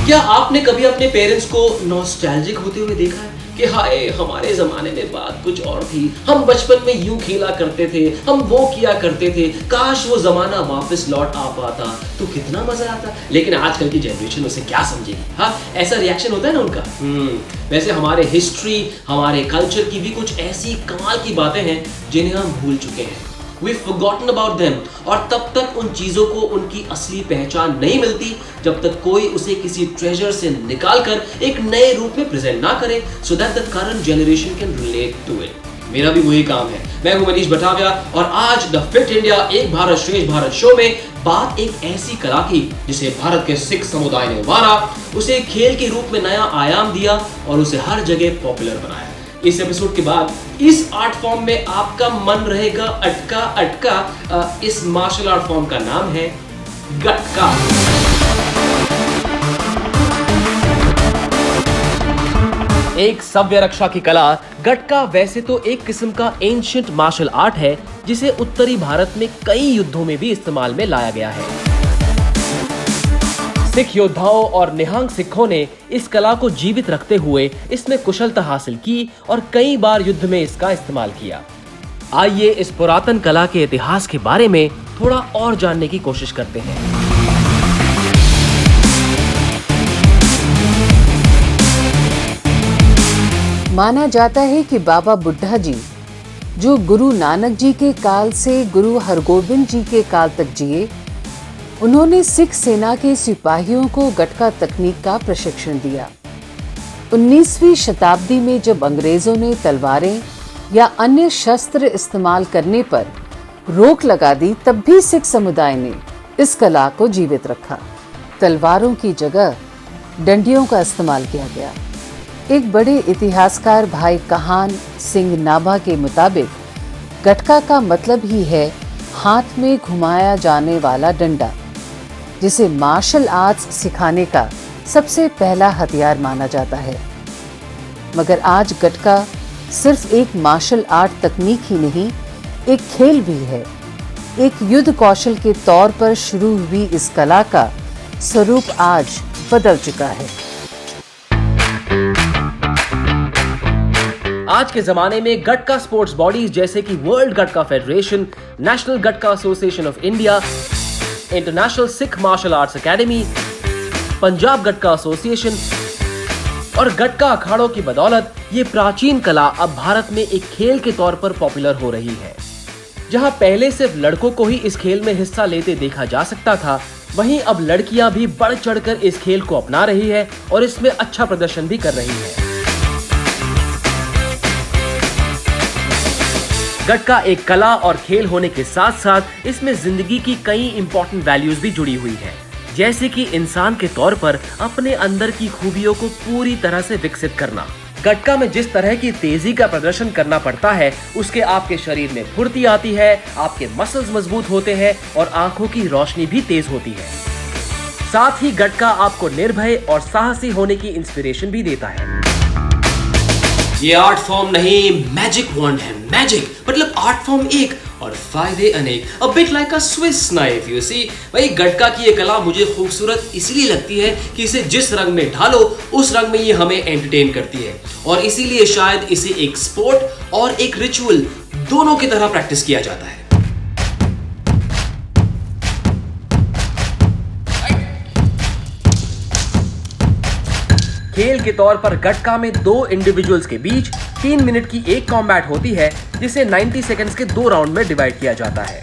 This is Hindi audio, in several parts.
क्या आपने कभी अपने पेरेंट्स को नॉस्टैल्जिक होते हुए देखा है कि हाय हमारे जमाने में बात कुछ और थी, हम बचपन में यूं खेला करते थे, हम वो किया करते थे, काश वो जमाना वापस लौट आ पाता तो कितना मजा आता। लेकिन आजकल की जनरेशन उसे क्या समझेगी। हाँ, ऐसा रिएक्शन होता है ना उनका। वैसे हमारे हिस्ट्री, हमारे कल्चर की भी कुछ ऐसी कमाल की बातें हैं जिन्हें हम भूल चुके हैं। We've forgotten about them। और तब तक उन चीजों को उनकी असली पहचान नहीं मिलती जब तक कोई उसे किसी ट्रेजर से निकाल कर एक नए रूप में प्रेजेंट ना करे, so that the current generation can relate to it। मेरा भी वही काम है। मैं हूं मनीष बटाविया और आज the fit India Ek Bharat Shreshtha Bharat show में बात एक ऐसी कला की जिसे भारत के सिख समुदाय ने उभारा, उसे खेल के रूप में नया आयाम दिया और उसे हर जगह पॉपुलर बनाया। इस एपिसोड के बाद इस आर्ट फॉर्म में आपका मन रहेगा अटका अटका। इस मार्शल आर्ट फॉर्म का नाम है गटका। एक सव्य रक्षा की कला गटका वैसे तो एक किस्म का एंशिएंट मार्शल आर्ट है जिसे उत्तरी भारत में कई युद्धों में भी इस्तेमाल में लाया गया है। सिख योद्धाओं और निहंग सिखों ने इस कला को जीवित रखते हुए इसमें कुशलता हासिल की और कई बार युद्ध में इसका इस्तेमाल किया। आइए इस पुरातन कला के इतिहास के बारे में थोड़ा और जानने की कोशिश करते हैं। माना जाता है कि बाबा बुड्ढा जी, जो गुरु नानक जी के काल से गुरु हरगोबिंद जी के काल तक जिए, उन्होंने सिख सेना के सिपाहियों को गटका तकनीक का प्रशिक्षण दिया। 19वीं शताब्दी में जब अंग्रेजों ने तलवारें या अन्य शस्त्र इस्तेमाल करने पर रोक लगा दी, तब भी सिख समुदाय ने इस कला को जीवित रखा। तलवारों की जगह डंडियों का इस्तेमाल किया गया। एक बड़े इतिहासकार भाई कहान सिंह नाभा के मुताबिक गटका का मतलब ही है हाथ में घुमाया जाने वाला डंडा, जिसे मार्शल आर्ट्स सिखाने का सबसे पहला हथियार माना जाता है। मगर आज गटका सिर्फ एक मार्शल आर्ट तकनीक ही नहीं, एक खेल भी है। एक युद्ध कौशल के तौर पर शुरू हुई इस कला का स्वरूप आज बदल चुका है। आज के जमाने में गटका स्पोर्ट्स बॉडीज जैसे कि world gatka federation, national gatka association of India, international Sikh martial arts academy, Punjab gatka association और गटका अखाड़ों की बदौलत ये प्राचीन कला अब भारत में एक खेल के तौर पर पॉपुलर हो रही है। जहां पहले सिर्फ लड़कों को ही इस खेल में हिस्सा लेते देखा जा सकता था, वहीं अब लड़कियां भी बढ़ चढ़कर इस खेल को अपना रही है और इसमें अच्छा प्रदर्शन भी कर रही है। गटका एक कला और खेल होने के साथ साथ इसमें जिंदगी की कई इंपॉर्टेंट वैल्यूज भी जुड़ी हुई है, जैसे कि इंसान के तौर पर अपने अंदर की खूबियों को पूरी तरह से विकसित करना। गटका में जिस तरह की तेजी का प्रदर्शन करना पड़ता है, उसके आपके शरीर में फुर्ती आती है, आपके मसल्स मजबूत होते हैं और आंखों की रोशनी भी तेज होती है। साथ ही गटका आपको निर्भय और साहसी होने की इंस्पिरेशन भी देता है। ये आर्ट फॉर्म नहीं, मैजिक वंड है। मैजिक मतलब आर्ट फॉर्म एक और फायदे अनेक। A bit like a Swiss knife, you see। भाई गटका की ये कला मुझे खूबसूरत इसलिए लगती है कि इसे जिस रंग में ढालो उस रंग में ये हमें एंटरटेन करती है, और इसीलिए शायद इसे एक स्पोर्ट और एक रिचुअल दोनों की तरह प्रैक्टिस किया जाता है। खेल के तौर पर गटका में दो इंडिविजुअल्स के बीच 3 मिनट की एक कॉम्बैट होती है, जिसे 90 सेकंड्स के 2 राउंड में डिवाइड किया जाता है।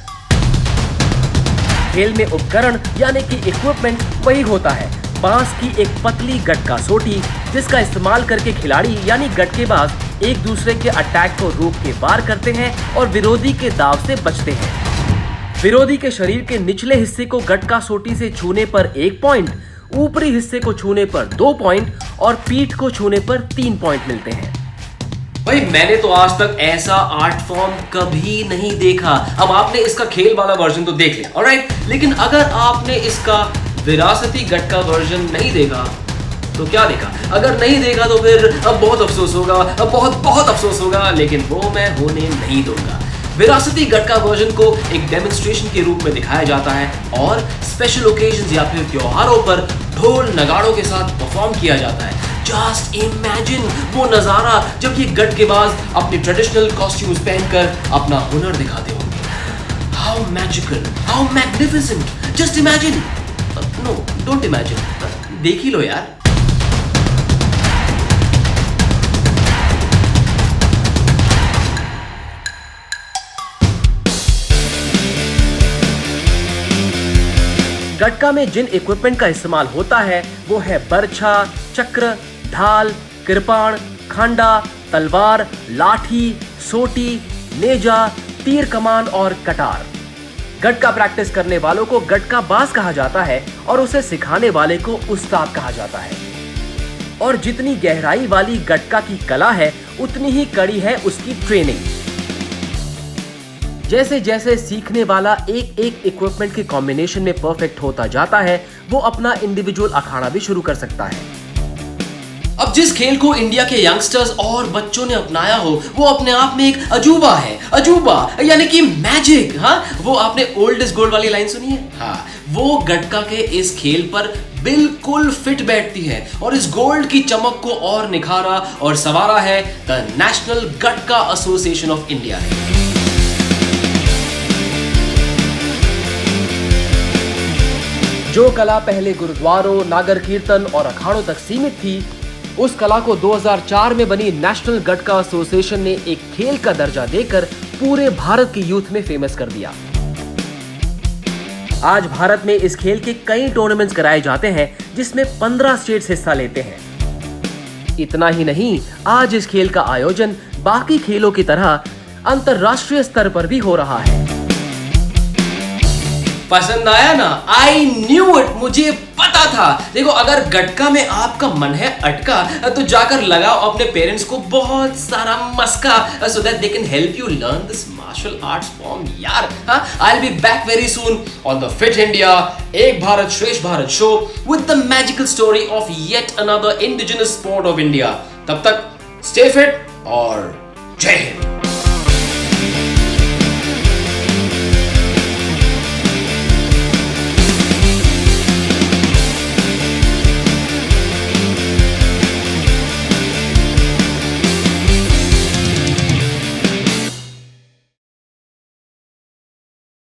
खेल में उपकरण यानी कि इक्विपमेंट वही होता है, बांस की एक पतली गटका सोटी, जिसका इस्तेमाल करके खिलाड़ी यानी गटकेबाज एक दूसरे के अटैक को रोक के वार करते हैं और विरोधी के दाव से बचते हैं। विरोधी के शरीर के निचले हिस्से को गटका सोटी से छूने पर 1 पॉइंट, ऊपरी हिस्से को छूने पर 2 पॉइंट और पीठ को छूने पर 3 पॉइंट मिलते हैं। भाई मैंने तो आज तक ऐसा आर्ट फॉर्म कभी नहीं देखा। अब आपने इसका खेल वाला वर्जन तो देख लिया, ऑलराइट, लेकिन अगर आपने इसका विरासती गटका वर्जन नहीं देखा तो क्या देखा? अगर नहीं देखा तो फिर अब बहुत अफसोस होगा, अब बहुत बहुत अफसोस होगा, लेकिन वो मैं होने नहीं दूंगा। विरासती गटका वर्जन को एक डेमोन्स्ट्रेशन के रूप में दिखाया जाता है और स्पेशल ओकेजन्स या फिर त्योहारों पर ढोल नगाड़ों के साथ परफॉर्म किया जाता है। जस्ट इमेजिन वो नजारा जब ये गटकेबाज अपने ट्रेडिशनल कॉस्ट्यूम्स पहनकर अपना हुनर दिखाते होंगे। How magical, how magnificent, just imagine. No, don't imagine, देख ही लो यार। गटका में जिन इक्विपमेंट का इस्तेमाल होता है वो है बरछा, चक्र, ढाल, कृपाण, खंडा, तलवार, लाठी, सोटी, नेजा, तीर कमान और कटार। गटका प्रैक्टिस करने वालों को गटका बाज कहा जाता है और उसे सिखाने वाले को उस्ताद कहा जाता है। और जितनी गहराई वाली गटका की कला है उतनी ही कड़ी है उसकी ट्रेनिंग। जैसे जैसे सीखने वाला एक एक इक्विपमेंट के कॉम्बिनेशन में परफेक्ट होता जाता है वो अपना इंडिविजुअल अखाड़ा भी शुरू कर सकता है। अब जिस खेल को इंडिया के यंगस्टर्स और बच्चों ने अपनाया हो वो अपने आप में एक अजूबा है। अजूबा यानी कि मैजिक। हाँ, वो आपने ओल्ड इज गोल्ड वाली लाइन सुनी है? हाँ, वो गटका के इस खेल पर बिल्कुल फिट बैठती है और इस गोल्ड की चमक को और निखारा और संवारा है the national gatka association of India ने। जो कला पहले गुरुद्वारों, नागर कीर्तन और अखाड़ों तक सीमित थी, उस कला को 2004 में बनी नेशनल गटका एसोसिएशन ने एक खेल का दर्जा देकर पूरे भारत की यूथ में फेमस कर दिया। आज भारत में इस खेल के कई टूर्नामेंट्स कराए जाते हैं जिसमें 15 स्टेट्स हिस्सा लेते हैं। इतना ही नहीं, आज इस खेल का आयोजन बाकी खेलों की तरह अंतरराष्ट्रीय स्तर पर भी हो रहा है। पसंद आया ना? आई न्यू इट, मुझे पता था। देखो, अगर गटका में आपका मन है अटका तो जाकर लगाओ अपने पेरेंट्स को बहुत सारा मस्का so that they can help you learn this martial arts form यार। I will be back very soon on the fit India Ek Bharat Shreshtha Bharat show with the magical story of yet another indigenous sport of India. तब तक स्टे फिट और जय हिंद।